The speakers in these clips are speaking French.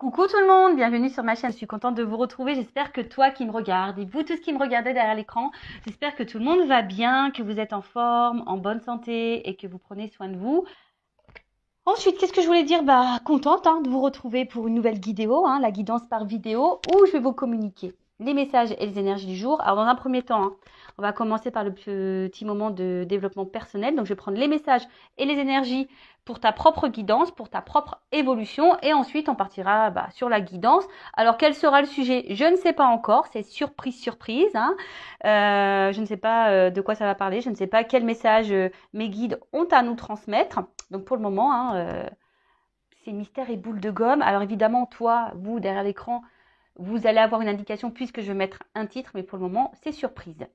Coucou tout le monde, bienvenue sur ma chaîne. Je suis contente de vous retrouver. J'espère que toi qui me regardes et vous tous qui me regardez derrière l'écran, j'espère que tout le monde va bien, que vous êtes en forme, en bonne santé et que vous prenez soin de vous. Ensuite, qu'est-ce que je voulais dire? Contente de vous retrouver pour une nouvelle vidéo, la guidance par vidéo, où je vais vous communiquer les messages et les énergies du jour. Alors, dans un premier temps, on va commencer par le petit moment de développement personnel. Donc, je vais prendre les messages et les énergies pour ta propre guidance, pour ta propre évolution. Et ensuite, on partira sur la guidance. Alors, quel sera le sujet? Je ne sais pas encore. C'est surprise, surprise. Je ne sais pas de quoi ça va parler. Je ne sais pas quel message mes guides ont à nous transmettre. Donc, pour le moment, c'est mystère et boule de gomme. Alors, évidemment, toi, vous, derrière l'écran, vous allez avoir une indication puisque je vais mettre un titre, mais pour le moment, c'est surprise.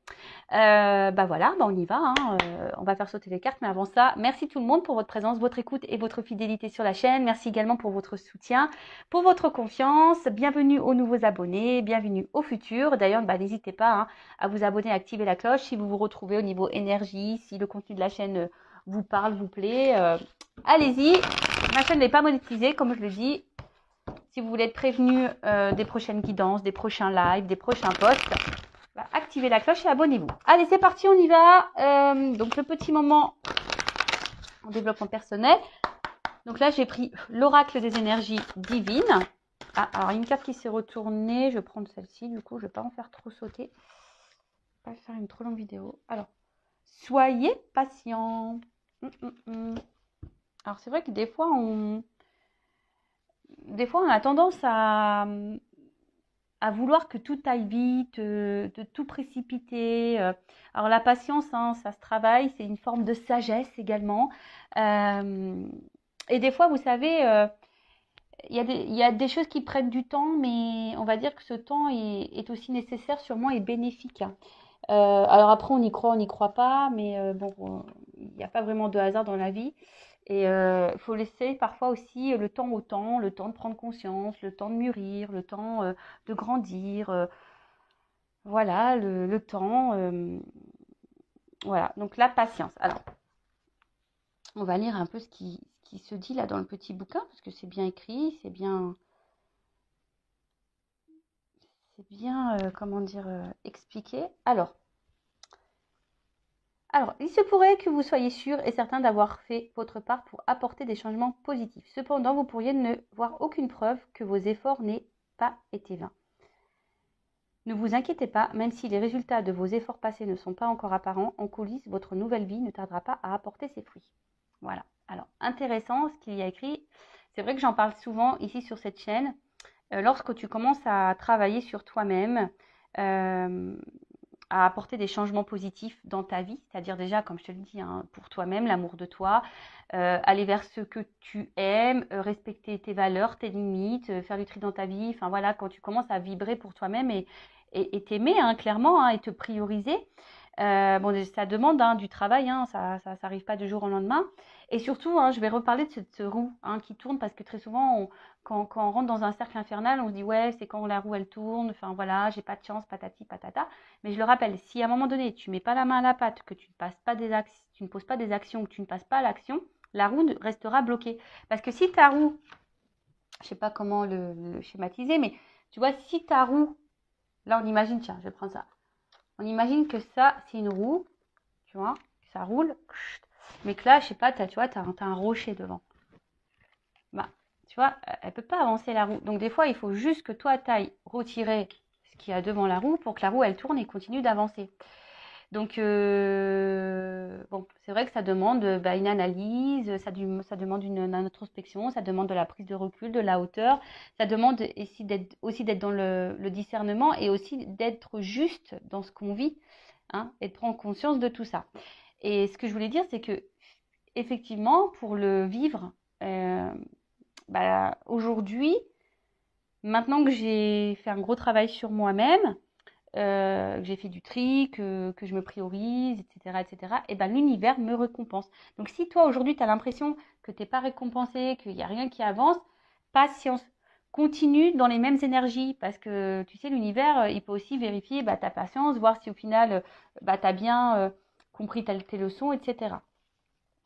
Voilà, on y va. On va faire sauter les cartes, mais avant ça, merci tout le monde pour votre présence, votre écoute et votre fidélité sur la chaîne. Merci également pour votre soutien, pour votre confiance. Bienvenue aux nouveaux abonnés, bienvenue aux futurs. D'ailleurs, n'hésitez pas à vous abonner, à activer la cloche si vous vous retrouvez au niveau énergie, si le contenu de la chaîne vous parle, vous plaît. Allez-y, ma chaîne n'est pas monétisée, comme je le dis. Si vous voulez être prévenu des prochaines guidances, des prochains lives, des prochains posts, activez la cloche et abonnez-vous. Allez, c'est parti, on y va. Donc, le petit moment en développement personnel. Donc là, j'ai pris l'oracle des énergies divines. Alors, il y a une carte qui s'est retournée. Je vais prendre celle-ci. Du coup, je ne vais pas en faire trop sauter. Je ne vais pas faire une trop longue vidéo. Alors, soyez patient. Alors, c'est vrai que des fois, on a tendance à vouloir que tout aille vite, de tout précipiter. Alors la patience, ça se travaille, c'est une forme de sagesse également. Et des fois, vous savez, il y a des choses qui prennent du temps, mais on va dire que ce temps est aussi nécessaire sûrement et bénéfique. Alors après, on y croit, on n'y croit pas, mais il n'y a pas vraiment de hasard dans la vie. Et il faut laisser parfois aussi le temps au temps, le temps de prendre conscience, le temps de mûrir, le temps de grandir. Voilà, le temps. Voilà, donc la patience. Alors, on va lire un peu ce qui se dit là dans le petit bouquin, parce que c'est bien écrit, c'est bien, comment dire, expliqué. Alors, il se pourrait que vous soyez sûr et certain d'avoir fait votre part pour apporter des changements positifs. Cependant, vous pourriez ne voir aucune preuve que vos efforts n'aient pas été vains. Ne vous inquiétez pas, même si les résultats de vos efforts passés ne sont pas encore apparents, en coulisses, votre nouvelle vie ne tardera pas à apporter ses fruits. Voilà. Alors, intéressant ce qu'il y a écrit. C'est vrai que j'en parle souvent ici sur cette chaîne. Lorsque tu commences à travailler sur toi-même, à apporter des changements positifs dans ta vie, c'est-à-dire déjà, comme je te le dis, pour toi-même, l'amour de toi, aller vers ce que tu aimes, respecter tes valeurs, tes limites, faire du tri dans ta vie, enfin voilà, quand tu commences à vibrer pour toi-même et t'aimer clairement et te prioriser, ça demande du travail, ça n'arrive pas du jour au lendemain. Et surtout, je vais reparler de cette roue qui tourne parce que très souvent, quand on rentre dans un cercle infernal, on se dit ouais, c'est quand la roue elle tourne, enfin voilà, j'ai pas de chance, patati patata. Mais je le rappelle, si à un moment donné, tu mets pas la main à la pâte, que tu ne poses pas des actions, que tu ne passes pas à l'action, la roue restera bloquée. Parce que si ta roue, je sais pas comment le schématiser, mais tu vois, si ta roue, là on imagine, tiens, je vais prendre ça. On imagine que ça, c'est une roue, tu vois, ça roule, mais que là, je sais pas, tu vois, t'as un rocher devant. Tu vois, elle peut pas avancer la roue. Donc des fois, il faut juste que toi, t'ailles retirer ce qu'il y a devant la roue pour que la roue, elle tourne et continue d'avancer. Donc, c'est vrai que ça demande une analyse, ça demande une introspection, ça demande de la prise de recul, de la hauteur, ça demande aussi d'être dans le discernement et aussi d'être juste dans ce qu'on vit et de prendre conscience de tout ça. Et ce que je voulais dire, c'est que effectivement, pour le vivre, aujourd'hui, maintenant que j'ai fait un gros travail sur moi-même, que j'ai fait du tri, que je me priorise, etc., et l'univers me récompense. Donc si toi aujourd'hui tu as l'impression que tu n'es pas récompensé, qu'il n'y a rien qui avance, patience. Continue dans les mêmes énergies parce que tu sais, l'univers, il peut aussi vérifier ta patience, voir si au final tu as bien compris tes leçons, etc.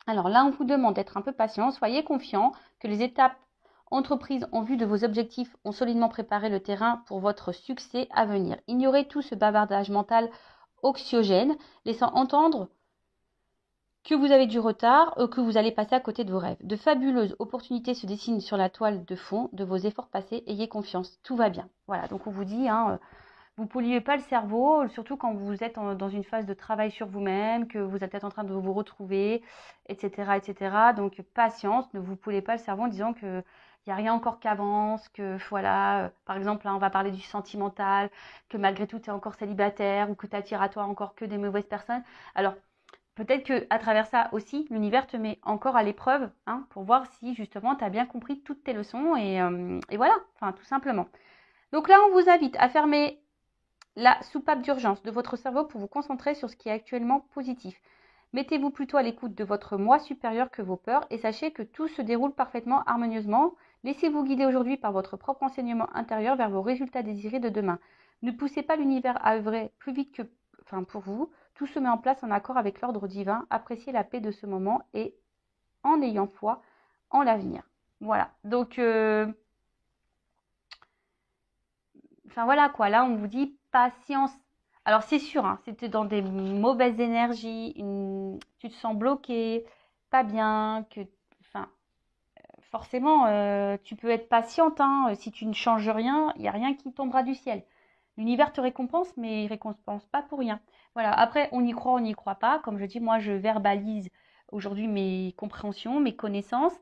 Alors là, on vous demande d'être un peu patient, soyez confiant que les étapes entreprises en vue de vos objectifs ont solidement préparé le terrain pour votre succès à venir. Ignorez tout ce bavardage mental anxiogène, laissant entendre que vous avez du retard ou que vous allez passer à côté de vos rêves. De fabuleuses opportunités se dessinent sur la toile de fond de vos efforts passés. Ayez confiance, tout va bien. Voilà, donc on vous dit, vous ne polluez pas le cerveau, surtout quand vous êtes dans une phase de travail sur vous-même, que vous êtes peut-être en train de vous retrouver, etc., etc. Donc patience, ne vous polluez pas le cerveau en disant que il n'y a rien encore qui avance, que voilà, par exemple, là, on va parler du sentimental, que malgré tout, tu es encore célibataire ou que tu attires à toi encore que des mauvaises personnes. Alors, peut-être qu'à travers ça aussi, l'univers te met encore à l'épreuve pour voir si justement tu as bien compris toutes tes leçons et voilà, enfin tout simplement. Donc là, on vous invite à fermer la soupape d'urgence de votre cerveau pour vous concentrer sur ce qui est actuellement positif. Mettez-vous plutôt à l'écoute de votre moi supérieur que vos peurs et sachez que tout se déroule parfaitement harmonieusement. Laissez-vous guider aujourd'hui par votre propre enseignement intérieur vers vos résultats désirés de demain. Ne poussez pas l'univers à œuvrer plus vite que pour vous. Tout se met en place en accord avec l'ordre divin. Appréciez la paix de ce moment et en ayant foi en l'avenir. Voilà. Donc, voilà quoi. Là, on vous dit patience. Alors, c'est sûr, si tu es dans des mauvaises énergies, tu te sens bloqué, pas bien, forcément, tu peux être patiente. Si tu ne changes rien, il n'y a rien qui tombera du ciel. L'univers te récompense, mais il ne récompense pas pour rien. Voilà. Après, on y croit, on n'y croit pas. Comme je dis, moi, je verbalise aujourd'hui mes compréhensions, mes connaissances.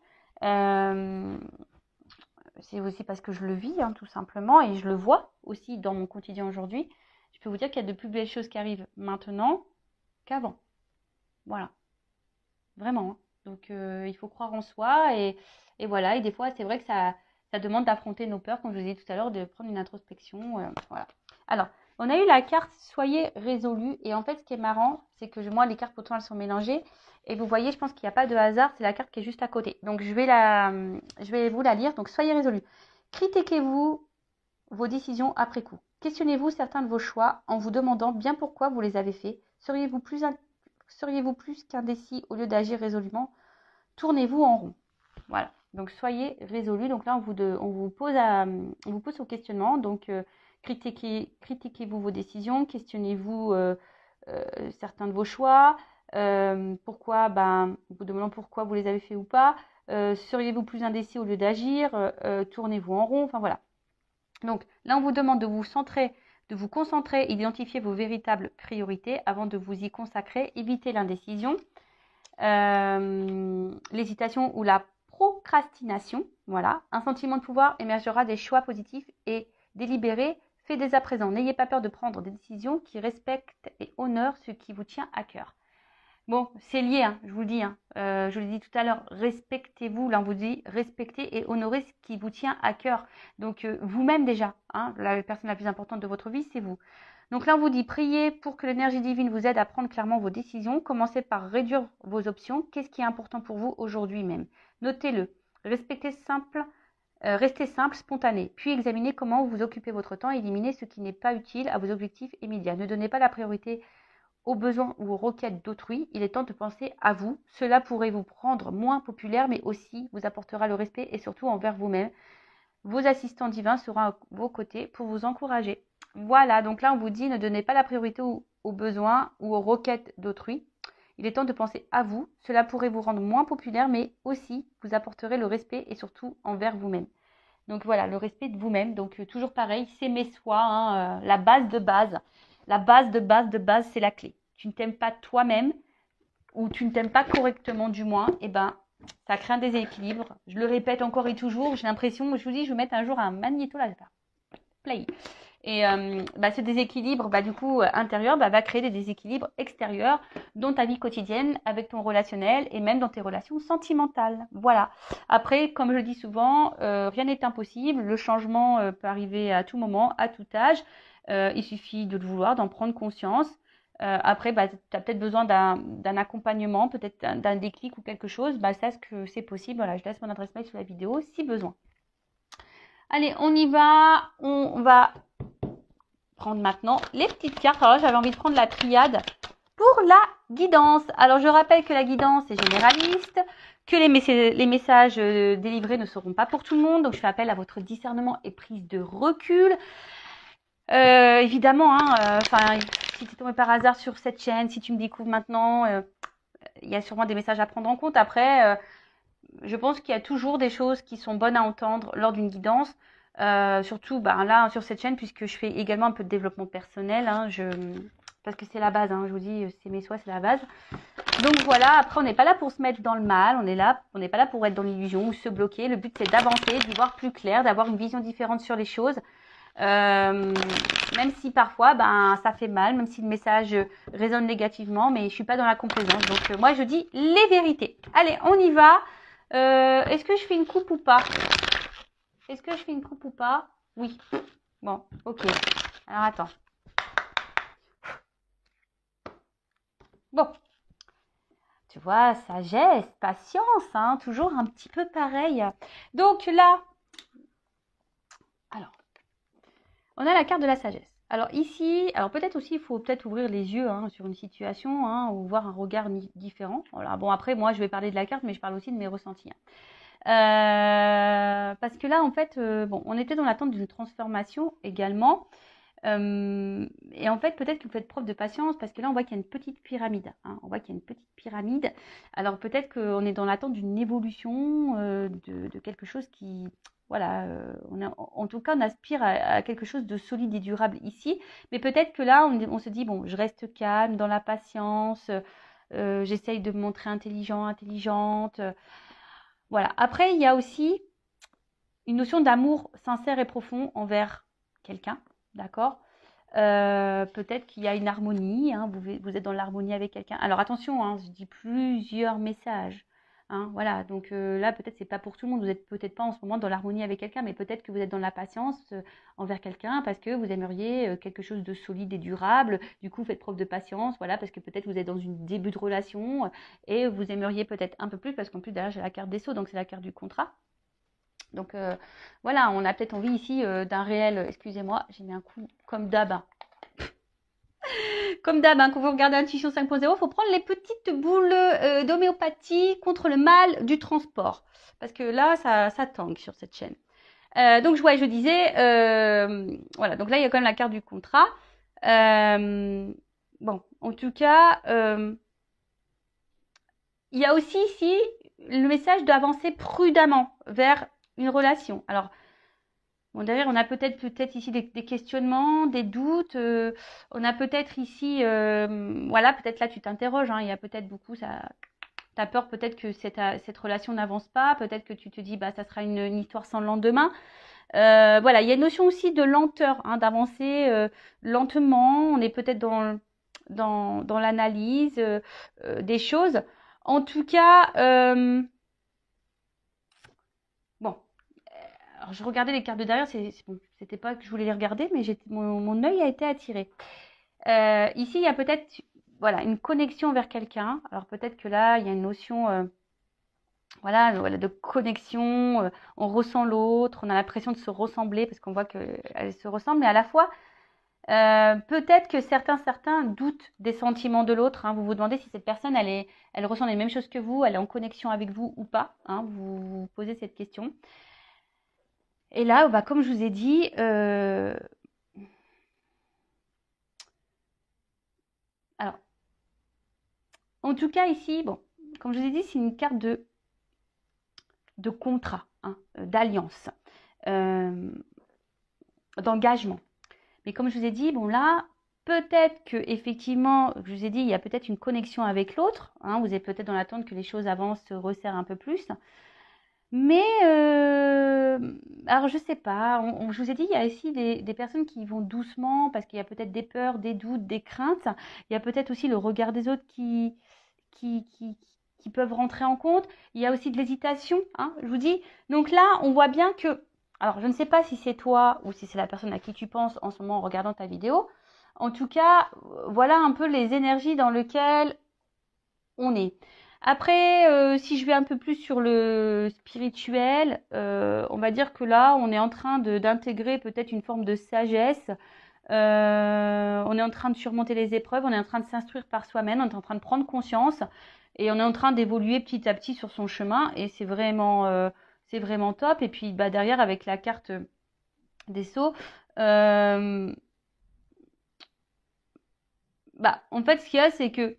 C'est aussi parce que je le vis, tout simplement, et je le vois aussi dans mon quotidien aujourd'hui. Je peux vous dire qu'il y a de plus belles choses qui arrivent maintenant qu'avant. Voilà. Vraiment. Donc, il faut croire en soi, et voilà. Et des fois, c'est vrai que ça demande d'affronter nos peurs, comme je vous ai dit tout à l'heure, de prendre une introspection. Voilà. Alors, on a eu la carte « Soyez résolu ». Et en fait, ce qui est marrant, c'est que moi, les cartes, pourtant, elles sont mélangées. Et vous voyez, je pense qu'il n'y a pas de hasard. C'est la carte qui est juste à côté. Donc, je vais vous la lire. Donc, soyez résolu. Critiquez-vous vos décisions après coup. Questionnez-vous certains de vos choix en vous demandant bien pourquoi vous les avez faits. Seriez-vous plus qu'indécis au lieu d'agir résolument? Tournez-vous en rond. Voilà. Donc, soyez résolu. Donc là, on vous pose au questionnement. Donc, critiquez-vous vos décisions, questionnez-vous certains de vos choix, pourquoi, vous demandant pourquoi vous les avez fait ou pas, seriez-vous plus indécis au lieu d'agir, tournez-vous en rond, enfin voilà. Donc là, on vous demande de vous concentrer, identifier vos véritables priorités avant de vous y consacrer, évitez l'indécision, l'hésitation ou la procrastination, voilà. Un sentiment de pouvoir émergera des choix positifs et délibérés. Fait dès à présent. N'ayez pas peur de prendre des décisions qui respectent et honorent ce qui vous tient à cœur. Bon, c'est lié, je vous le dis. Je vous l'ai dit tout à l'heure, respectez-vous. Là, on vous dit respectez et honorez ce qui vous tient à cœur. Donc, vous-même déjà, la personne la plus importante de votre vie, c'est vous. Donc là, on vous dit priez pour que l'énergie divine vous aide à prendre clairement vos décisions. Commencez par réduire vos options. Qu'est-ce qui est important pour vous aujourd'hui même? Notez-le. Restez simple, spontané, puis examinez comment vous occupez votre temps et éliminez ce qui n'est pas utile à vos objectifs immédiats. Ne donnez pas la priorité aux besoins ou aux requêtes d'autrui. Il est temps de penser à vous. Cela pourrait vous rendre moins populaire, mais aussi vous apportera le respect et surtout envers vous-même. Vos assistants divins seront à vos côtés pour vous encourager. Voilà, donc là on vous dit ne donnez pas la priorité aux besoins ou aux requêtes d'autrui. Il est temps de penser à vous. Cela pourrait vous rendre moins populaire, mais aussi vous apporterez le respect et surtout envers vous-même. Donc voilà, le respect de vous-même. Donc toujours pareil, s'aimer soi, la base de base. La base de base, c'est la clé. Tu ne t'aimes pas toi-même ou tu ne t'aimes pas correctement du moins, ça crée un déséquilibre. Je le répète encore et toujours, j'ai l'impression, je vous dis, je vais mettre un jour un magnéto là, play. Et ce déséquilibre, du coup, intérieur, va créer des déséquilibres extérieurs dans ta vie quotidienne, avec ton relationnel et même dans tes relations sentimentales. Voilà. Après, comme je le dis souvent, rien n'est impossible. Le changement peut arriver à tout moment, à tout âge. Il suffit de le vouloir, d'en prendre conscience. Après, tu as peut-être besoin d'un accompagnement, peut-être d'un déclic ou quelque chose. Sache que c'est possible. Voilà, je laisse mon adresse mail sous la vidéo si besoin. Allez, on y va. On va prendre maintenant les petites cartes. Alors là, j'avais envie de prendre la triade pour la guidance. Alors, je rappelle que la guidance est généraliste, que les messages délivrés ne seront pas pour tout le monde. Donc, je fais appel à votre discernement et prise de recul. Évidemment, si tu es tombé par hasard sur cette chaîne, si tu me découvres maintenant, il y a sûrement des messages à prendre en compte. Après, je pense qu'il y a toujours des choses qui sont bonnes à entendre lors d'une guidance. Surtout là, sur cette chaîne, puisque je fais également un peu de développement personnel. Parce que c'est la base, je vous dis, c'est mes souhaits, c'est la base. Donc voilà, après on n'est pas là pour se mettre dans le mal, on n'est pas là pour être dans l'illusion ou se bloquer. Le but c'est d'avancer, d'y voir plus clair, d'avoir une vision différente sur les choses. Même si parfois ça fait mal, même si le message résonne négativement, mais je suis pas dans la complaisance. Donc moi je dis les vérités. Allez, on y va. Est-ce que je fais une coupe ou pas? Est-ce que je fais une coupe ou pas? Oui. Bon, ok. Alors attends. Bon. Tu vois, sagesse, patience, toujours un petit peu pareil. Donc là, alors, on a la carte de la sagesse. Alors ici, peut-être aussi, il faut peut-être ouvrir les yeux sur une situation ou voir un regard différent. Voilà. Bon, après, moi, je vais parler de la carte, mais je parle aussi de mes ressentis. Parce que là, en fait, on était dans l'attente d'une transformation également. Et en fait, peut-être que vous faites preuve de patience parce que là, on voit qu'il y a une petite pyramide. On voit qu'il y a une petite pyramide. Alors peut-être qu'on est dans l'attente d'une évolution de quelque chose qui, voilà, en tout cas, on aspire à quelque chose de solide et durable ici. Mais peut-être que là, on se dit, bon, je reste calme, dans la patience, j'essaye de me montrer intelligente. Voilà. Après, il y a aussi une notion d'amour sincère et profond envers quelqu'un. D'accord. Peut-être qu'il y a une harmonie, vous êtes dans l'harmonie avec quelqu'un. Alors attention, je dis plusieurs messages. Voilà, donc là peut-être c'est pas pour tout le monde, vous êtes peut-être pas en ce moment dans l'harmonie avec quelqu'un, mais peut-être que vous êtes dans la patience envers quelqu'un parce que vous aimeriez quelque chose de solide et durable. Du coup, faites preuve de patience, voilà, parce que peut-être vous êtes dans une début de relation et vous aimeriez peut-être un peu plus parce qu'en plus derrière j'ai la carte des Sceaux, donc c'est la carte du contrat. Donc voilà, on a peut-être envie ici d'un réel, excusez-moi, j'ai mis un coup comme d'hab. Comme d'hab, quand vous regardez Intuition 5.0, il faut prendre les petites boules d'homéopathie contre le mal du transport. Parce que là, ça tangue sur cette chaîne. Donc je disais, voilà, donc là il y a quand même la carte du contrat. Bon, en tout cas, il y a aussi ici le message d'avancer prudemment vers une relation. Alors, bon, derrière, on a peut-être ici des questionnements, des doutes. On a peut-être ici, voilà, peut-être là tu t'interroges. Il y a peut-être beaucoup, t'as peur peut-être que cette relation n'avance pas. Peut-être que tu te dis, ça sera une histoire sans lendemain. Voilà, il y a une notion aussi de lenteur, d'avancer lentement. On est peut-être dans l'analyse des choses. En tout cas, bon. Alors, je regardais les cartes de derrière, bon, c'était pas que je voulais les regarder, mais mon œil a été attiré. Ici, il y a peut-être voilà, une connexion vers quelqu'un. Alors peut-être que là, il y a une notion voilà, de connexion. On ressent l'autre, on a l'impression de se ressembler parce qu'on voit qu'elle se ressemble, mais à la fois, peut-être que certains doutent des sentiments de l'autre. Vous vous demandez si cette personne, elle ressent les mêmes choses que vous, elle est en connexion avec vous ou pas. Vous vous posez cette question. Et là, comme je vous ai dit, alors, en tout cas ici, bon, comme je vous ai dit, c'est une carte de contrat, d'alliance, d'engagement. Mais comme je vous ai dit, bon là, peut-être que effectivement, je vous ai dit, il y a peut-être une connexion avec l'autre. Vous êtes peut-être dans l'attente que les choses avancent, se resserrent un peu plus. Mais, alors je sais pas, je vous ai dit, il y a aussi des personnes qui vont doucement parce qu'il y a peut-être des peurs, des doutes, des craintes. Il y a peut-être aussi le regard des autres qui peuvent rentrer en compte. Il y a aussi de l'hésitation, je vous dis. Donc là, on voit bien que, alors je ne sais pas si c'est toi ou si c'est la personne à qui tu penses en ce moment en regardant ta vidéo. En tout cas, voilà un peu les énergies dans lesquelles on est. Après, si je vais un peu plus sur le spirituel, on va dire que là, on est en train d'intégrer peut-être une forme de sagesse On est en train de surmonter les épreuves, on est en train de s'instruire par soi-même, on est en train de prendre conscience et on est en train d'évoluer petit à petit sur son chemin et c'est vraiment top. Et puis bah, derrière avec la carte des Sceaux, bah, en fait, ce qu'il y a, c'est que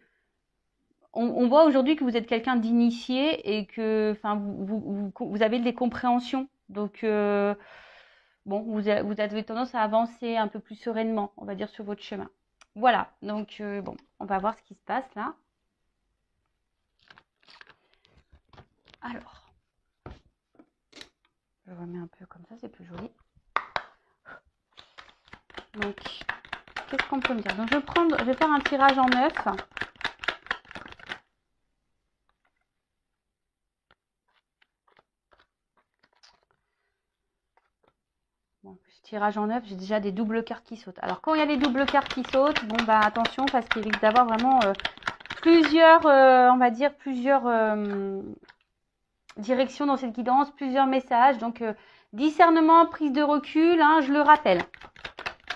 on voit aujourd'hui que vous êtes quelqu'un d'initié et que, enfin, vous avez des compréhensions. Donc, bon, vous avez tendance à avancer un peu plus sereinement, on va dire, sur votre chemin. Voilà. Donc, bon, on va voir ce qui se passe là. Alors, je remets un peu comme ça, c'est plus joli. Donc, qu'est-ce qu'on peut me dire? Donc, je vais faire un tirage en 9. Bon, tirage en 9, j'ai déjà des doubles cartes qui sautent. Alors, quand il y a les doubles cartes qui sautent, bon, bah, attention, parce qu'il risque d'avoir vraiment plusieurs, on va dire, plusieurs directions dans cette guidance, plusieurs messages. Donc, discernement, prise de recul, hein, je le rappelle.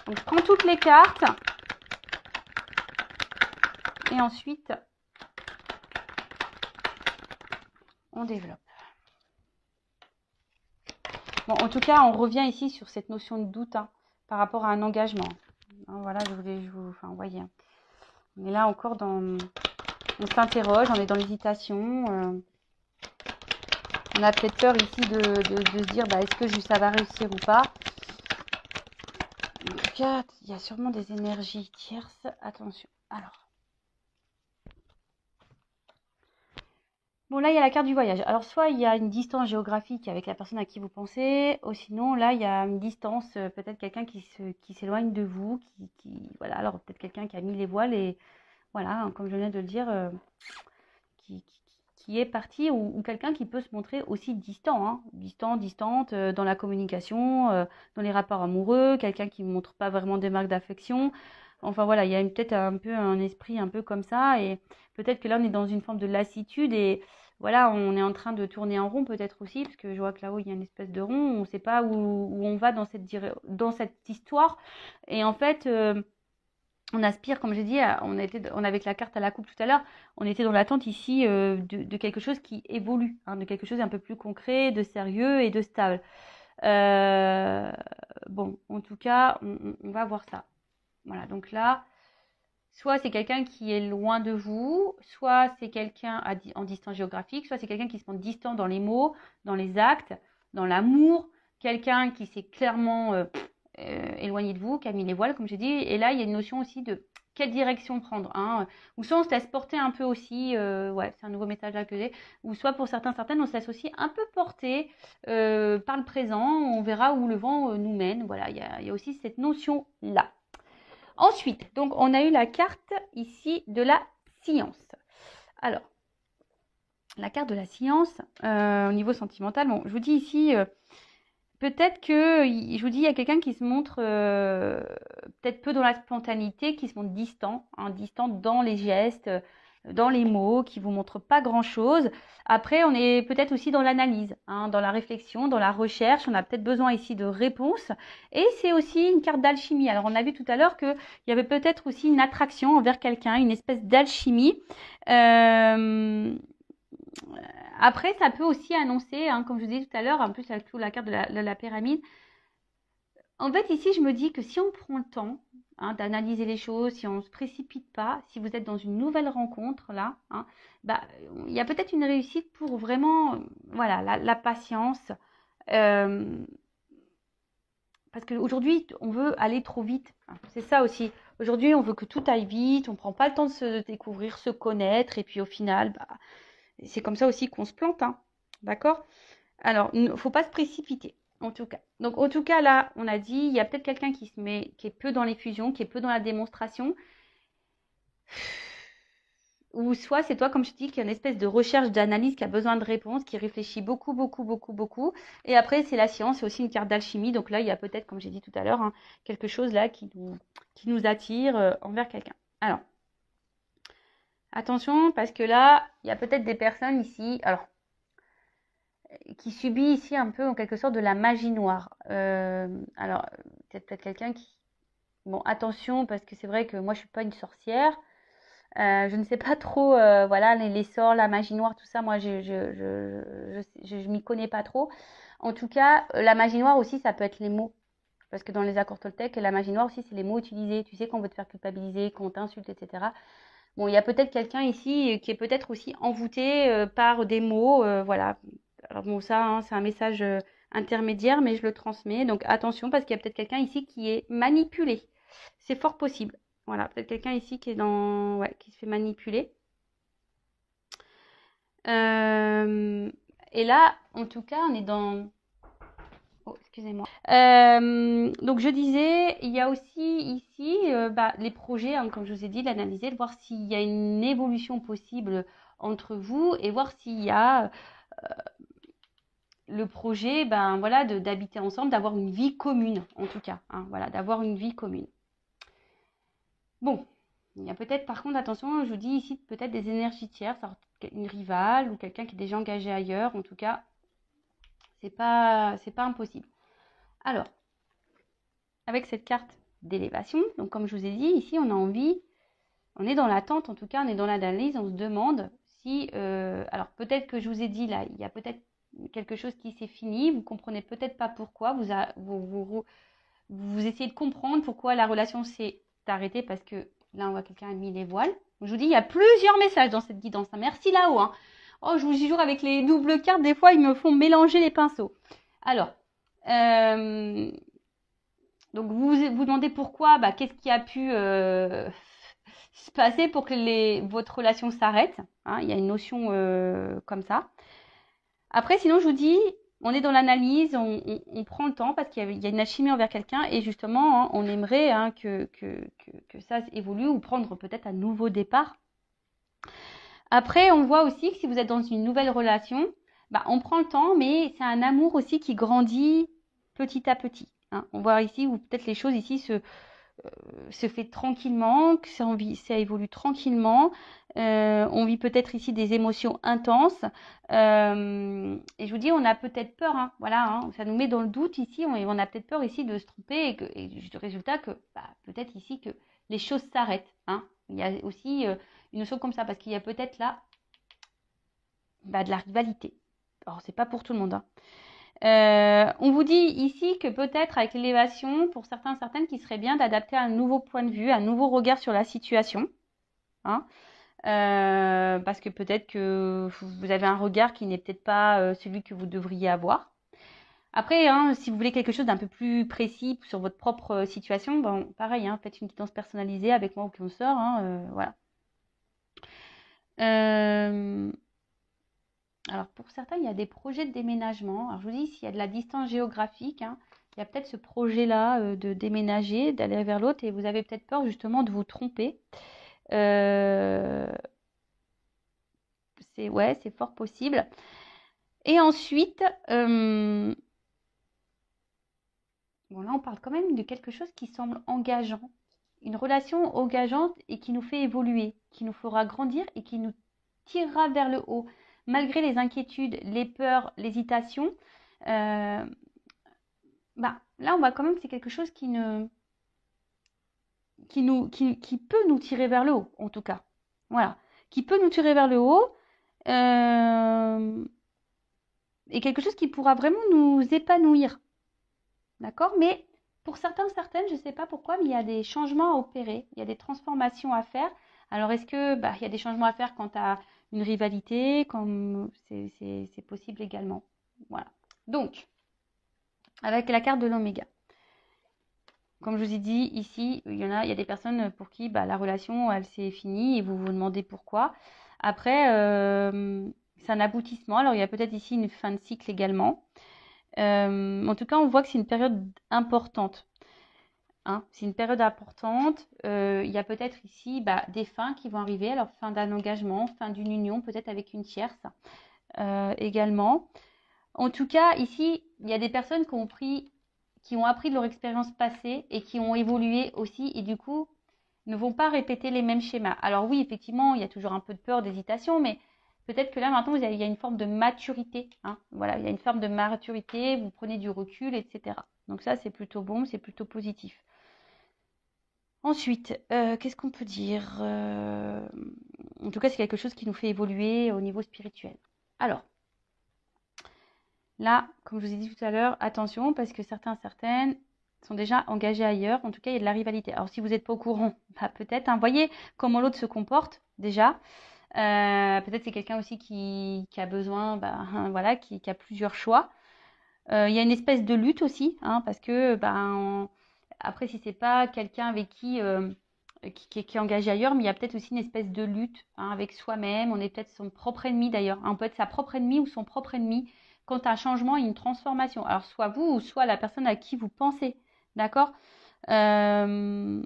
Donc, je prends toutes les cartes. Et ensuite, on développe. Bon, en tout cas, on revient ici sur cette notion de doute hein, par rapport à un engagement. Hein, voilà, enfin, vous voyez. On est là encore dans, on s'interroge, on est dans l'hésitation. On a peut-être peur ici de se dire, bah, est-ce que ça va réussir ou pas. En tout cas, il y a sûrement des énergies tierces. Attention. Alors. Bon, là, il y a la carte du voyage. Alors, soit il y a une distance géographique avec la personne à qui vous pensez, ou sinon, là, il y a une distance, peut-être quelqu'un qui s'éloigne de vous, voilà, alors peut-être quelqu'un qui a mis les voiles et, voilà, hein, comme je viens de le dire, qui, qui est parti, ou quelqu'un qui peut se montrer aussi distant, hein, distante, dans la communication, dans les rapports amoureux, quelqu'un qui ne montre pas vraiment des marques d'affection. Enfin, voilà, il y a peut-être un peu un esprit un peu comme ça, et peut-être que là, on est dans une forme de lassitude, et voilà, on est en train de tourner en rond peut-être aussi, parce que je vois que là-haut, il y a une espèce de rond, on ne sait pas où on va dans cette histoire. Et en fait, on aspire, comme j'ai dit, on avec la carte à la coupe tout à l'heure, on était dans l'attente ici de quelque chose qui évolue, hein, de quelque chose un peu plus concret, de sérieux et de stable. Bon, en tout cas, on va voir ça. Voilà, donc là, soit c'est quelqu'un qui est loin de vous, soit c'est quelqu'un en distance géographique, soit c'est quelqu'un qui se montre distant dans les mots, dans les actes, dans l'amour, quelqu'un qui s'est clairement éloigné de vous, qui a mis les voiles, comme j'ai dit. Et là, il y a une notion aussi de quelle direction prendre. Hein. Ou soit on se laisse porter un peu aussi, ouais, c'est un nouveau message là que j'ai, ou soit pour certaines, on se laisse aussi un peu porter par le présent, on verra où le vent nous mène. Voilà, il y a aussi cette notion-là. Ensuite, donc on a eu la carte ici de la science. Alors, la carte de la science, au niveau sentimental, bon, je vous dis ici, peut-être que, je vous dis, il y a quelqu'un qui se montre peut-être peu dans la spontanéité, qui se montre distant, hein, distant dans les gestes, dans les mots, qui vous montre pas grand-chose. Après, on est peut-être aussi dans l'analyse, hein, dans la réflexion, dans la recherche. On a peut-être besoin ici de réponses. Et c'est aussi une carte d'alchimie. Alors, on a vu tout à l'heure qu'il y avait peut-être aussi une attraction envers quelqu'un, une espèce d'alchimie. Après, ça peut aussi annoncer, hein, comme je vous disais tout à l'heure, en plus avec la carte de la pyramide. En fait, ici, je me dis que si on prend le temps hein, d'analyser les choses, si on ne se précipite pas, si vous êtes dans une nouvelle rencontre, là, hein, bah, il y a peut-être une réussite pour vraiment, voilà, la patience. Parce qu'aujourd'hui, on veut aller trop vite. Hein, c'est ça aussi. Aujourd'hui, on veut que tout aille vite, on ne prend pas le temps de se découvrir, se connaître, et puis au final, bah, c'est comme ça aussi qu'on se plante. Hein, d'accord? Alors, il ne faut pas se précipiter, en tout cas. Donc, en tout cas, là, on a dit, il y a peut-être quelqu'un qui est peu dans les fusions, qui est peu dans la démonstration. Ou soit c'est toi, comme je dis, qui a une espèce de recherche, d'analyse, qui a besoin de réponses, qui réfléchit beaucoup, beaucoup, beaucoup, beaucoup. Et après, c'est la science, c'est aussi une carte d'alchimie. Donc là, il y a peut-être, comme j'ai dit tout à l'heure, hein, quelque chose là qui nous attire envers quelqu'un. Alors, attention, parce que là, il y a peut-être des personnes ici, alors, qui subit ici un peu en quelque sorte de la magie noire. Alors, peut-être quelqu'un Bon, attention, parce que c'est vrai que moi, je suis pas une sorcière. Je ne sais pas trop, voilà, les sorts, la magie noire, tout ça, moi, je m'y connais pas trop. En tout cas, la magie noire aussi, ça peut être les mots. Parce que dans les accords Toltec, la magie noire aussi, c'est les mots utilisés. Tu sais, qu'on veut te faire culpabiliser, qu'on t'insulte, etc. Bon, il y a peut-être quelqu'un ici qui est peut-être aussi envoûté par des mots, voilà. Alors bon, ça, hein, c'est un message intermédiaire, mais je le transmets. Donc attention, parce qu'il y a peut-être quelqu'un ici qui est manipulé. C'est fort possible. Voilà, peut-être quelqu'un ici qui est dans, ouais, qui se fait manipuler. Euh, et là, en tout cas, on est dans. Oh, excusez-moi. Donc je disais, il y a aussi ici les projets, hein, comme je vous ai dit, l'analyser, de voir s'il y a une évolution possible entre vous et voir s'il y a le projet, ben voilà, d'habiter ensemble, d'avoir une vie commune, en tout cas, hein, voilà, d'avoir une vie commune. Bon, il y a peut-être, par contre, attention, je vous dis ici, peut-être des énergies tierces, une rivale ou quelqu'un qui est déjà engagé ailleurs, en tout cas, c'est pas impossible. Alors, avec cette carte d'élévation, donc comme je vous ai dit, ici, on a envie, on est dans l'attente, en tout cas, on est dans l'analyse, on se demande si, alors peut-être que je vous ai dit là, il y a peut-être quelque chose qui s'est fini, vous comprenez peut-être pas pourquoi, vous essayez de comprendre pourquoi la relation s'est arrêtée, parce que là, on voit quelqu'un a mis les voiles. Donc, je vous dis, il y a plusieurs messages dans cette guidance. Merci là-haut. Hein. Oh, je vous jure, avec les doubles cartes, des fois, ils me font mélanger les pinceaux. Alors, donc vous vous demandez pourquoi, qu'est-ce qui a pu se passer pour que votre relation s'arrête. Hein, il y a une notion comme ça. Après, sinon, je vous dis, on est dans l'analyse, on prend le temps parce qu'il y a une alchimie envers quelqu'un et justement, hein, on aimerait hein, que ça évolue ou prendre peut-être un nouveau départ. Après, on voit aussi que si vous êtes dans une nouvelle relation, on prend le temps, mais c'est un amour aussi qui grandit petit à petit. Hein. On voit ici où peut-être les choses ici se fait tranquillement, que ça évolue tranquillement. On vit peut-être ici des émotions intenses. Et je vous dis, on a peut-être peur, hein, voilà, hein, ça nous met dans le doute ici. On a peut-être peur ici de se tromper et du résultat que peut-être ici que les choses s'arrêtent. Hein. Il y a aussi une notion comme ça parce qu'il y a peut-être là de la rivalité. Alors, c'est pas pour tout le monde. Hein. On vous dit ici que peut-être avec l'élévation, pour certaines, qu'il serait bien d'adapter un nouveau point de vue, un nouveau regard sur la situation. Hein, parce que peut-être que vous avez un regard qui n'est peut-être pas celui que vous devriez avoir. Après, hein, si vous voulez quelque chose d'un peu plus précis sur votre propre situation, pareil, hein, faites une guidance personnalisée avec moi ou consort. Hein, voilà. Alors pour certains, il y a des projets de déménagement. Alors je vous dis, s'il y a de la distance géographique, hein, il y a peut-être ce projet-là de déménager, d'aller vers l'autre, et vous avez peut-être peur justement de vous tromper. C'est fort possible. Et ensuite, bon là on parle quand même de quelque chose qui semble engageant. Une relation engageante et qui nous fait évoluer, qui nous fera grandir et qui nous tirera vers le haut. Malgré les inquiétudes, les peurs, l'hésitation, là on voit quand même que c'est quelque chose qui peut nous tirer vers le haut, en tout cas. Voilà. Qui peut nous tirer vers le haut. Et quelque chose qui pourra vraiment nous épanouir. D'accord? Mais pour certaines, je ne sais pas pourquoi, mais il y a des changements à opérer. Il y a des transformations à faire. Alors, est-ce que il y a des changements à faire quant à une rivalité, comme c'est possible également. Voilà. Donc, avec la carte de l'oméga. Comme je vous ai dit, ici, il y a des personnes pour qui la relation, elle s'est finie et vous vous demandez pourquoi. Après, c'est un aboutissement. Alors, il y a peut-être ici une fin de cycle également. En tout cas, on voit que c'est une période importante. Hein. C'est une période importante. Il y a peut-être ici des fins qui vont arriver. Alors, fin d'un engagement, fin d'une union, peut-être avec une tierce également. En tout cas, ici, il y a des personnes qui ont appris de leur expérience passée et qui ont évolué aussi et du coup ne vont pas répéter les mêmes schémas. Alors oui, effectivement, il y a toujours un peu de peur, d'hésitation, mais peut-être que là maintenant il y a une forme de maturité. Hein. Voilà, il y a une forme de maturité, vous prenez du recul, etc. Donc ça c'est plutôt bon, c'est plutôt positif. Ensuite, qu'est-ce qu'on peut dire? En tout cas, c'est quelque chose qui nous fait évoluer au niveau spirituel. Alors, là, comme je vous ai dit tout à l'heure, attention parce que certaines sont déjà engagés ailleurs. En tout cas, il y a de la rivalité. Alors, si vous n'êtes pas au courant, bah, peut-être, hein, voyez comment l'autre se comporte déjà. Peut-être c'est quelqu'un aussi qui a besoin, bah, voilà, qui a plusieurs choix. Il y a une espèce de lutte aussi, hein, parce que ben, après, si c'est pas quelqu'un avec qui est engagé ailleurs, mais il y a peut-être aussi une espèce de lutte, hein, avec soi-même. On est peut-être son propre ennemi d'ailleurs, hein. On peut être sa propre ennemie ou son propre ennemi quand un changement et une transformation. Alors, soit vous ou soit la personne à qui vous pensez. D'accord? Euh,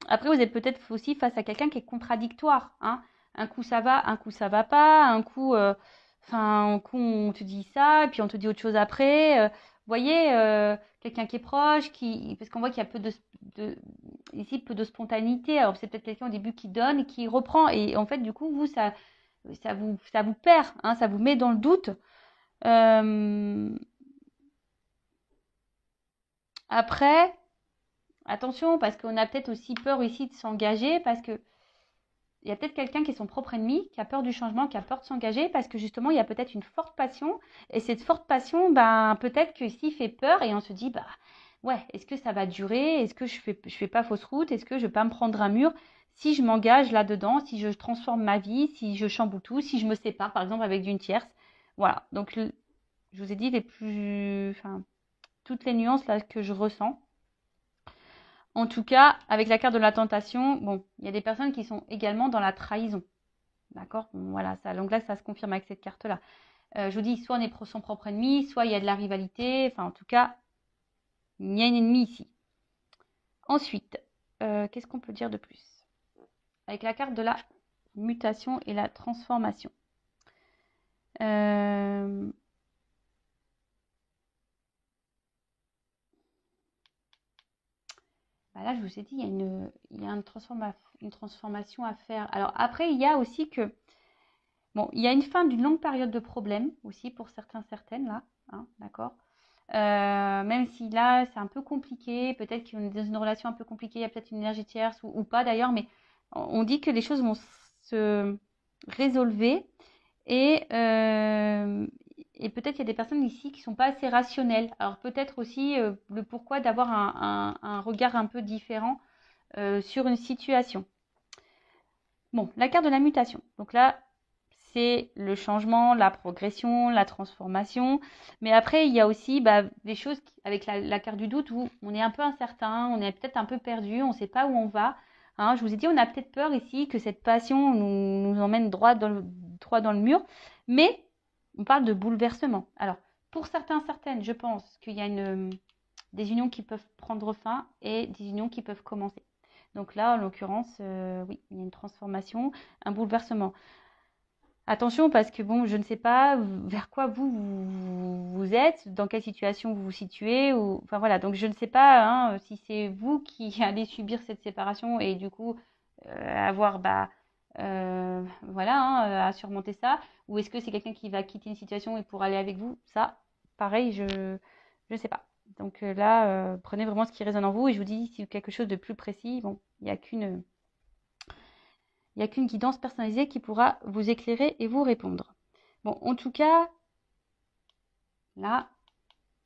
Après, vous êtes peut-être aussi face à quelqu'un qui est contradictoire, hein. Un coup ça va, un coup ça va pas, un coup on te dit ça, et puis on te dit autre chose après. Vous voyez, quelqu'un qui est proche, parce qu'on voit qu'il y a ici peu de spontanéité. Alors c'est peut-être quelqu'un au début qui donne et qui reprend, et en fait du coup vous ça vous perd, hein, ça vous met dans le doute. Euh, Après, attention parce qu'on a peut-être aussi peur ici de s'engager parce que il y a peut-être quelqu'un qui est son propre ennemi, qui a peur du changement, qui a peur de s'engager, parce que justement, il y a peut-être une forte passion. Et cette forte passion, ben, peut-être que ici, fait peur et on se dit, bah, ouais, est-ce que ça va durer? Est-ce que je fais pas fausse route? Est-ce que je vais pas me prendre un mur? Si je m'engage là-dedans, si je transforme ma vie, si je chamboule tout, si je me sépare, par exemple, avec d'une tierce. Voilà. Donc, je vous ai dit toutes les nuances là que je ressens. En tout cas, avec la carte de la tentation, bon, il y a des personnes qui sont également dans la trahison. D'accord? Bon, voilà, ça, donc là, ça se confirme avec cette carte-là. Je vous dis, soit on est son propre ennemi, soit il y a de la rivalité. Enfin, en tout cas, il y a une ennemie ici. Ensuite, qu'est-ce qu'on peut dire de plus? Avec la carte de la mutation et la transformation. Euh, Bah là, je vous ai dit, il y a une transformation à faire. Alors après, il y a aussi que, bon, il y a une fin d'une longue période de problème aussi pour certaines là, hein, d'accord? Même si là, c'est un peu compliqué, peut-être qu'on est dans une relation un peu compliquée, il y a peut-être une énergie tierce ou pas d'ailleurs, mais on dit que les choses vont se résolver et, euh, et peut-être il y a des personnes ici qui sont pas assez rationnelles. Alors peut-être aussi le pourquoi d'avoir un regard un peu différent sur une situation. Bon, la carte de la mutation. Donc là, c'est le changement, la progression, la transformation. Mais après, il y a aussi des choses avec la carte du doute où on est un peu incertain, on est peut-être un peu perdu, on ne sait pas où on va. Hein, je vous ai dit, on a peut-être peur ici que cette passion nous emmène droit dans le mur. Mais on parle de bouleversement. Alors, pour certaines, je pense qu'il y a des unions qui peuvent prendre fin et des unions qui peuvent commencer. Donc là, en l'occurrence, oui, il y a une transformation, un bouleversement. Attention parce que bon, je ne sais pas vers quoi vous êtes, dans quelle situation vous vous situez, ou enfin voilà. Donc je ne sais pas hein, si c'est vous qui allez subir cette séparation et du coup avoir voilà à surmonter ça, ou est-ce que c'est quelqu'un qui va quitter une situation et pour aller avec vous. Ça, pareil, je ne sais pas. Donc là, prenez vraiment ce qui résonne en vous et je vous dis si quelque chose de plus précis, bon, il n'y a qu'une guidance personnalisée qui pourra vous éclairer et vous répondre. Bon, en tout cas, là,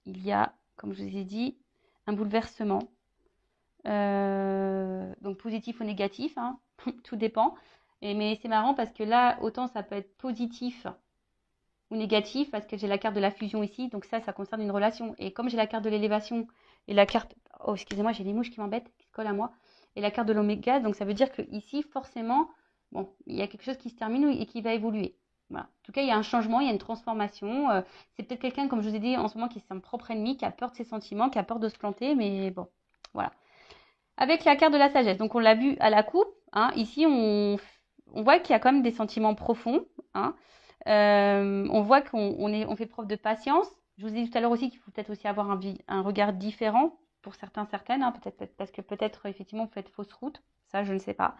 il y a, comme je vous ai dit, un bouleversement. Donc positif ou négatif, hein, tout dépend. Mais c'est marrant parce que là, autant ça peut être positif ou négatif, parce que j'ai la carte de la fusion ici, donc ça concerne une relation. Et comme j'ai la carte de l'élévation et la carte... Oh, excusez-moi, j'ai des mouches qui m'embêtent, qui se collent à moi. Et la carte de l'oméga, donc ça veut dire que ici, forcément, bon, il y a quelque chose qui se termine et qui va évoluer. Voilà. En tout cas, il y a un changement, il y a une transformation. C'est peut-être quelqu'un, comme je vous ai dit en ce moment, qui est son propre ennemi, qui a peur de ses sentiments, qui a peur de se planter, mais bon, voilà. Avec la carte de la sagesse, donc on l'a vu à la coupe, hein, ici on voit qu'il y a quand même des sentiments profonds, hein. On voit on fait preuve de patience. Je vous ai dit tout à l'heure aussi qu'il faut peut-être aussi avoir un regard différent pour certaines, hein, peut-être parce que peut-être effectivement vous faites fausse route, ça je ne sais pas.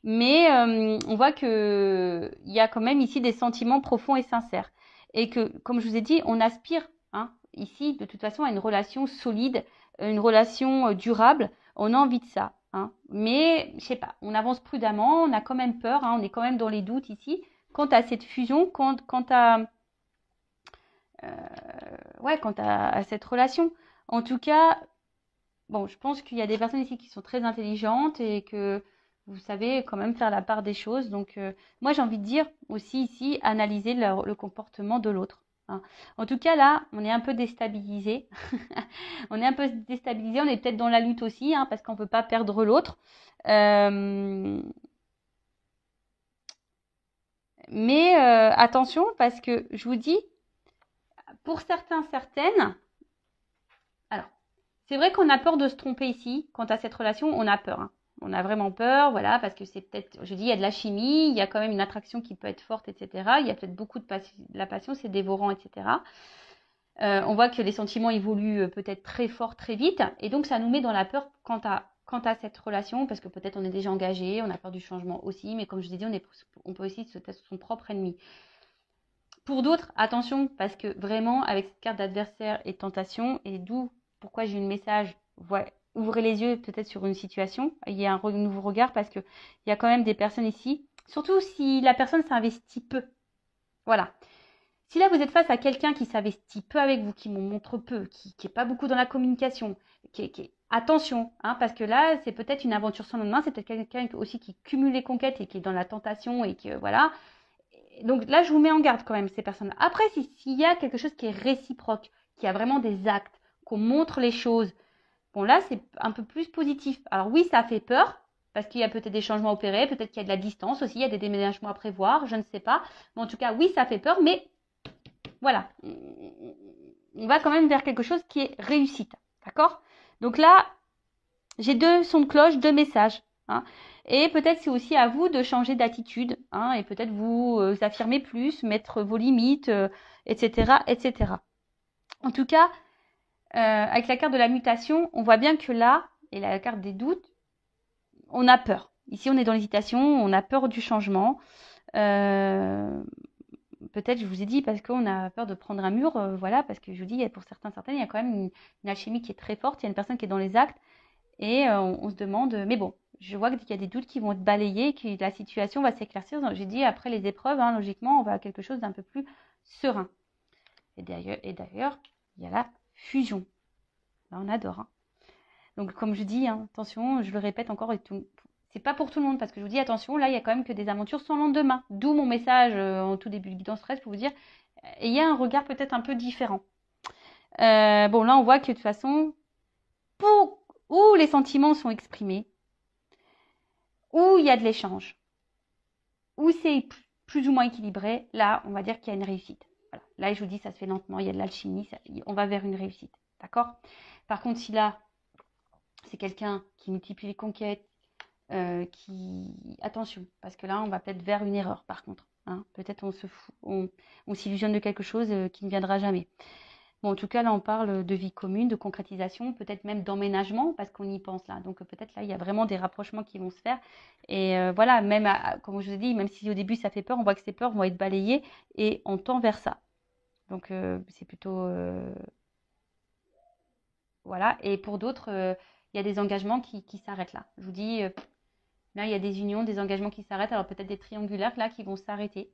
Mais on voit qu'il y a quand même ici des sentiments profonds et sincères. Et que, comme je vous ai dit, on aspire hein, ici de toute façon à une relation solide, une relation durable. On a envie de ça. hein. Mais, je sais pas, on avance prudemment, on a quand même peur, hein, on est quand même dans les doutes ici. Quant à cette fusion, quant à, ouais, quant à cette relation. En tout cas, bon, je pense qu'il y a des personnes ici qui sont très intelligentes et que vous savez quand même faire la part des choses. Donc, moi, j'ai envie de dire aussi ici, analyser le comportement de l'autre, hein. En tout cas, là, on est un peu déstabilisé. On est un peu déstabilisé, on est peut-être dans la lutte aussi, hein, parce qu'on ne peut pas perdre l'autre. Euh, mais attention, parce que je vous dis, pour certains, certaines, alors, c'est vrai qu'on a peur de se tromper ici. Quant à cette relation, on a peur, hein. On a vraiment peur, voilà, parce que c'est peut-être, je dis, il y a de la chimie, il y a quand même une attraction qui peut être forte, etc. Il y a peut-être beaucoup de la passion, c'est dévorant, etc. On voit que les sentiments évoluent peut-être très fort, très vite, et donc ça nous met dans la peur quant à cette relation, parce que peut-être on est déjà engagé, on a peur du changement aussi, mais comme je vous ai dit, on peut aussi se être son propre ennemi. Pour d'autres, attention, parce que vraiment, avec cette carte d'adversaire et tentation, et d'où pourquoi j'ai eu le message, ouvrez les yeux peut-être sur une situation, il y a un nouveau regard, parce qu'il y a quand même des personnes ici, surtout si la personne s'investit peu. Voilà. Si là, vous êtes face à quelqu'un qui s'investit peu avec vous, qui m'en montre peu, qui n'est pas beaucoup dans la communication, attention, hein, parce que là, c'est peut-être une aventure sans lendemain, c'est peut-être quelqu'un aussi qui cumule les conquêtes et qui est dans la tentation et que voilà. Donc là, je vous mets en garde quand même ces personnes. Après, s'il y a quelque chose qui est réciproque, qui a vraiment des actes, qu'on montre les choses, bon là, c'est un peu plus positif. Alors oui, ça fait peur, parce qu'il y a peut-être des changements opérés, peut-être qu'il y a de la distance aussi, il y a des déménagements à prévoir, je ne sais pas. Mais en tout cas, oui, ça fait peur, mais voilà, on va quand même vers quelque chose qui est réussite. D'accord? Donc là, j'ai deux sons de cloche, deux messages, hein. Et peut-être c'est aussi à vous de changer d'attitude, hein, et peut-être vous affirmer plus, mettre vos limites, etc., etc. En tout cas, avec la carte de la mutation, on voit bien que là, et la carte des doutes, on a peur. Ici, on est dans l'hésitation, on a peur du changement. Euh, Peut-être, je vous ai dit, parce qu'on a peur de prendre un mur, voilà, parce que je vous dis, pour certaines, il y a quand même une alchimie qui est très forte, il y a une personne qui est dans les actes, et on se demande, mais bon, je vois qu'il y a des doutes qui vont être balayés, que la situation va s'éclaircir. Donc, j'ai dit, après les épreuves, hein, logiquement, on va à quelque chose d'un peu plus serein. Et d'ailleurs, il y a la fusion. Là, on adore, hein. Donc, comme je dis, hein, attention, je le répète encore, c'est pas pour tout le monde, parce que je vous dis, attention, là, il y a quand même que des aventures sans lendemain. D'où mon message en tout début de guidance stress pour vous dire, il y a un regard peut-être un peu différent. Bon, là, on voit que de toute façon, où les sentiments sont exprimés, où il y a de l'échange, où c'est plus ou moins équilibré, là, on va dire qu'il y a une réussite. Voilà. Là, je vous dis, ça se fait lentement, il y a de l'alchimie, on va vers une réussite. D'accord? Par contre, si là, c'est quelqu'un qui multiplie les conquêtes, attention, parce que là, on va peut-être vers une erreur, par contre, hein. Peut-être on s'illusionne de quelque chose qui ne viendra jamais. Bon, en tout cas, là, on parle de vie commune, de concrétisation, peut-être même d'emménagement, parce qu'on y pense là. Donc, peut-être là, il y a vraiment des rapprochements qui vont se faire. Et voilà, même, comme je vous ai dit, même si au début, ça fait peur, on voit que ces peurs vont être balayées et on tend vers ça. Donc, c'est plutôt... voilà. Et pour d'autres, il y a des engagements qui s'arrêtent là. Je vous dis, là, il y a des unions, des engagements qui s'arrêtent. Alors, peut-être des triangulaires là qui vont s'arrêter.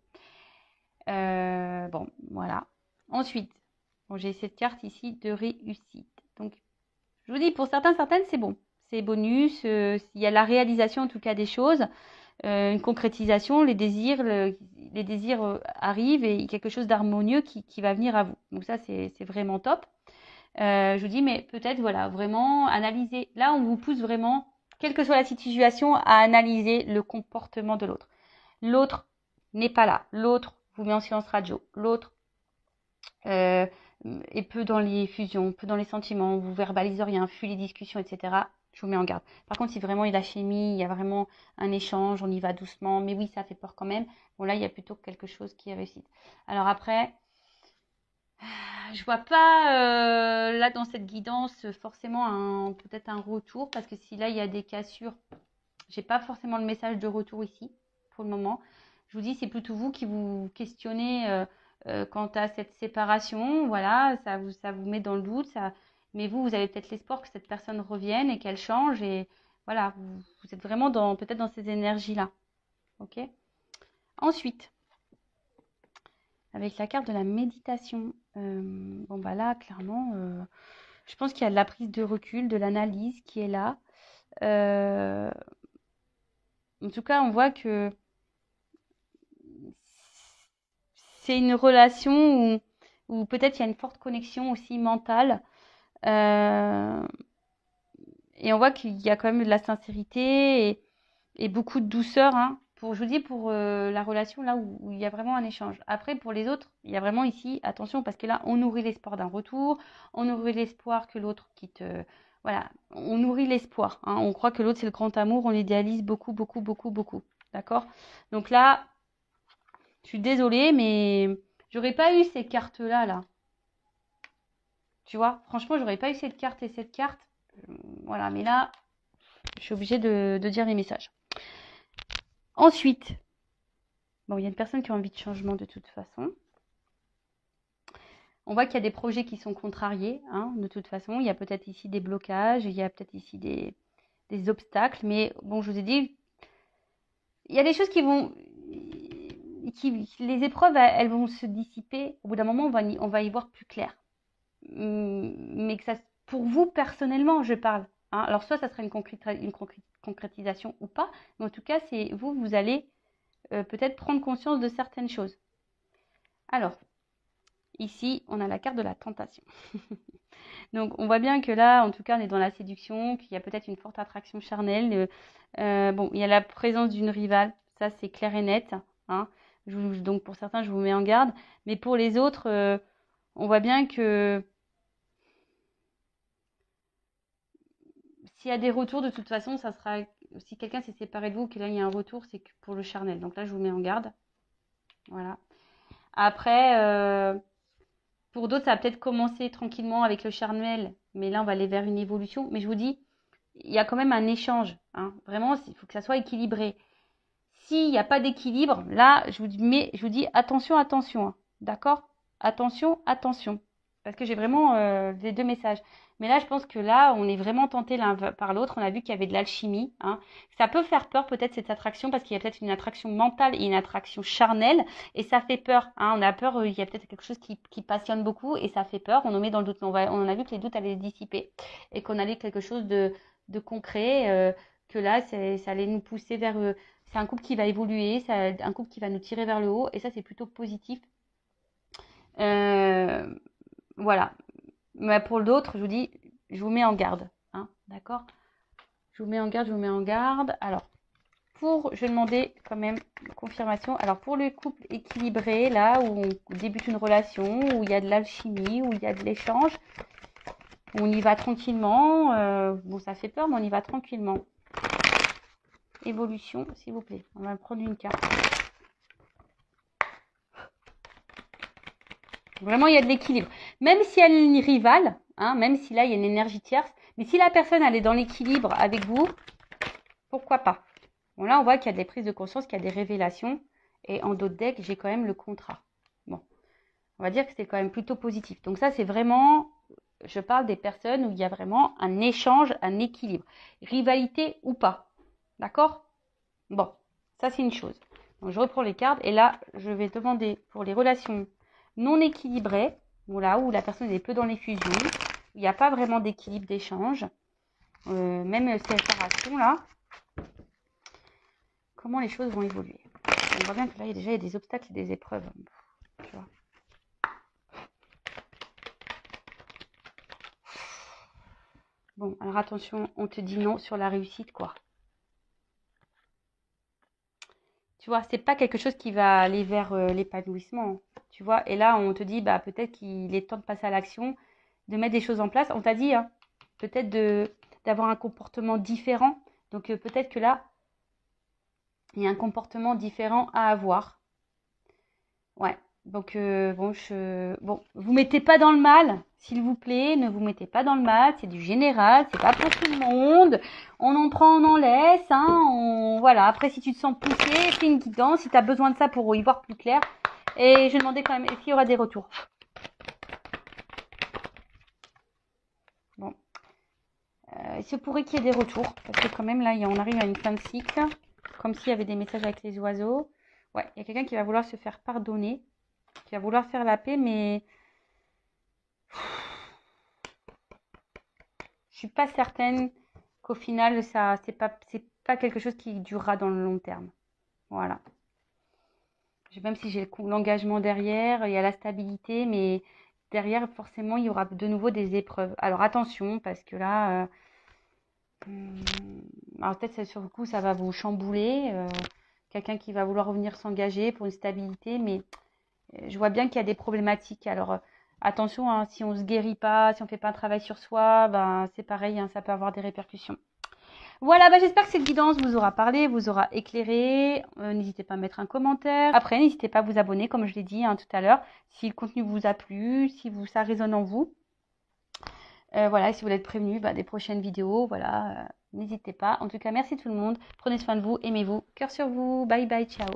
Bon, voilà. Ensuite, bon, j'ai cette carte ici de réussite. Donc, je vous dis, pour certaines, c'est bon. C'est bonus. Il y a la réalisation, en tout cas, des choses. Une concrétisation, les désirs arrivent et quelque chose d'harmonieux qui va venir à vous. Donc ça, c'est vraiment top. Je vous dis, mais peut-être, voilà, vraiment analyser. Là, on vous pousse vraiment, quelle que soit la situation, à analyser le comportement de l'autre. L'autre n'est pas là. L'autre vous met en silence radio. L'autre est peu dans les fusions, peu dans les sentiments, vous verbalise rien, fuit les discussions, etc. Je vous mets en garde. Par contre, si vraiment il y a la chimie, il y a vraiment un échange, on y va doucement, mais oui, ça fait peur quand même. Bon, là, il y a plutôt quelque chose qui est réussi. Alors après, je vois pas là dans cette guidance forcément peut-être un retour, parce que si là il y a des cassures, j'ai pas forcément le message de retour ici pour le moment. Je vous dis, c'est plutôt vous qui vous questionnez quant à cette séparation. Voilà, ça vous met dans le doute. Mais vous avez peut-être l'espoir que cette personne revienne et qu'elle change. Et voilà, vous êtes vraiment peut-être dans ces énergies-là. Ok? Ensuite, avec la carte de la méditation, bon bah là, clairement, je pense qu'il y a de la prise de recul, de l'analyse qui est là. Euh, en tout cas, on voit que c'est une relation où peut-être il y a une forte connexion aussi mentale. Euh, et on voit qu'il y a quand même de la sincérité et beaucoup de douceur, hein, je vous dis, pour la relation là où il y a vraiment un échange. Après, pour les autres, il y a vraiment ici, attention, parce que là, on nourrit l'espoir d'un retour, on nourrit l'espoir que l'autre quitte. Voilà, on nourrit l'espoir. Hein, on croit que l'autre, c'est le grand amour, on l'idéalise beaucoup, beaucoup, beaucoup, beaucoup. D'accord? Donc là, je suis désolée, mais j'aurais pas eu ces cartes-là, là. Tu vois, franchement, j'aurais pas eu cette carte et cette carte. Voilà, mais là, je suis obligée de dire les messages. Ensuite, bon, il y a une personne qui a envie de changement de toute façon. On voit qu'il y a des projets qui sont contrariés, hein, de toute façon. Il y a peut-être ici des blocages, il y a peut-être ici des obstacles. Mais bon, je vous ai dit, il y a des choses qui vont... les épreuves, elles vont se dissiper. Au bout d'un moment, on va y voir plus clair. Mais que ça, pour vous, personnellement, je parle. Hein. Alors, soit ça sera une concrétisation ou pas. Mais en tout cas, c'est vous allez peut-être prendre conscience de certaines choses. Alors, ici, on a la carte de la tentation. Donc, on voit bien que là, en tout cas, on est dans la séduction, qu'il y a peut-être une forte attraction charnelle. Bon, il y a la présence d'une rivale, ça c'est clair et net. Hein. Donc, pour certains, je vous mets en garde. Mais pour les autres, on voit bien que s'il y a des retours, de toute façon, ça sera... Si quelqu'un s'est séparé de vous, que là, il y a un retour, c'est pour le charnel. Donc là, je vous mets en garde. Voilà. Après... pour d'autres, ça va peut-être commencer tranquillement avec le charnel, mais là, on va aller vers une évolution. Mais je vous dis, il y a quand même un échange. Hein. Vraiment, il faut que ça soit équilibré. S'il n'y a pas d'équilibre, là, je vous dis attention, attention. Hein. D'accord? Attention, attention. Parce que j'ai vraiment les deux messages. Mais là, je pense que là, on est vraiment tenté l'un par l'autre. On a vu qu'il y avait de l'alchimie. Hein. Ça peut faire peur peut-être cette attraction parce qu'il y a peut-être une attraction mentale et une attraction charnelle. Et ça fait peur. Hein. On a peur, il y a peut-être quelque chose qui passionne beaucoup et ça fait peur. On nous met dans le doute. On a vu que les doutes allaient se dissiper et qu'on allait quelque chose de concret. Que là, ça allait nous pousser vers... c'est un couple qui va évoluer, c'est un couple qui va nous tirer vers le haut. Et ça, c'est plutôt positif. Voilà. Mais pour d'autres, je vous dis, je vous mets en garde. Hein, d'accord? Je vous mets en garde, je vous mets en garde. Alors, je vais demander quand même une confirmation. Alors, pour le couple équilibré, là, où on débute une relation, où il y a de l'alchimie, où il y a de l'échange, on y va tranquillement. Bon, ça fait peur, mais on y va tranquillement. Évolution, s'il vous plaît. On va prendre une carte. Vraiment, il y a de l'équilibre. Même si elle est une rivale, hein, même si là, il y a une énergie tierce, mais si la personne, elle est dans l'équilibre avec vous, pourquoi pas? Bon, là, on voit qu'il y a des prises de conscience, qu'il y a des révélations. Et en d'autres decks, j'ai quand même le contrat. Bon, on va dire que c'est quand même plutôt positif. Donc ça, c'est vraiment, je parle des personnes où il y a vraiment un échange, un équilibre. Rivalité ou pas. D'accord? Bon, ça, c'est une chose. Donc, je reprends les cartes. Et là, je vais demander pour les relations non équilibrées, voilà, où la personne est peu dans les fusions, il n'y a pas vraiment d'équilibre d'échange. Même ces séparations-là, comment les choses vont évoluer. On voit bien que là, il y a des obstacles et des épreuves. Tu vois. Bon, alors attention, on te dit non sur la réussite, quoi. Tu vois, c'est pas quelque chose qui va aller vers l'épanouissement. Tu vois, et là, on te dit, bah, peut-être qu'il est temps de passer à l'action, de mettre des choses en place. On t'a dit, hein, peut-être d'avoir un comportement différent. Donc, peut-être que là, il y a un comportement différent à avoir. Ouais. Donc, bon, vous mettez pas dans le mal, s'il vous plaît, ne vous mettez pas dans le mal, c'est du général, c'est pas pour tout le monde, on en prend, on en laisse, hein, voilà, après si tu te sens poussé, fais une guidance, si tu as besoin de ça pour y voir plus clair, et je demandais quand même, est-ce qu'il y aura des retours? Bon, Il se pourrait qu'il y ait des retours, parce que quand même, là, on arrive à une fin de cycle, comme s'il y avait des messages avec les oiseaux. Ouais, il y a quelqu'un qui va vouloir se faire pardonner, qui va vouloir faire la paix, mais je suis pas certaine qu'au final, ça, c'est pas quelque chose qui durera dans le long terme. Voilà. Même si j'ai l'engagement derrière, il y a la stabilité, mais derrière, forcément, il y aura de nouveau des épreuves. Alors attention, parce que là, alors peut-être sur le coup, ça va vous chambouler. Quelqu'un qui va vouloir revenir s'engager pour une stabilité, mais je vois bien qu'il y a des problématiques. Alors attention, hein, si on ne se guérit pas, si on ne fait pas un travail sur soi, ben, c'est pareil, hein, ça peut avoir des répercussions. Voilà, bah j'espère que cette guidance vous aura parlé, vous aura éclairé. N'hésitez pas à mettre un commentaire. Après, n'hésitez pas à vous abonner, comme je l'ai dit tout à l'heure, si le contenu vous a plu, si ça résonne en vous. Voilà, si vous voulez être prévenu des prochaines vidéos, voilà, n'hésitez pas. En tout cas, merci tout le monde. Prenez soin de vous, aimez-vous. Cœur sur vous. Bye bye, ciao.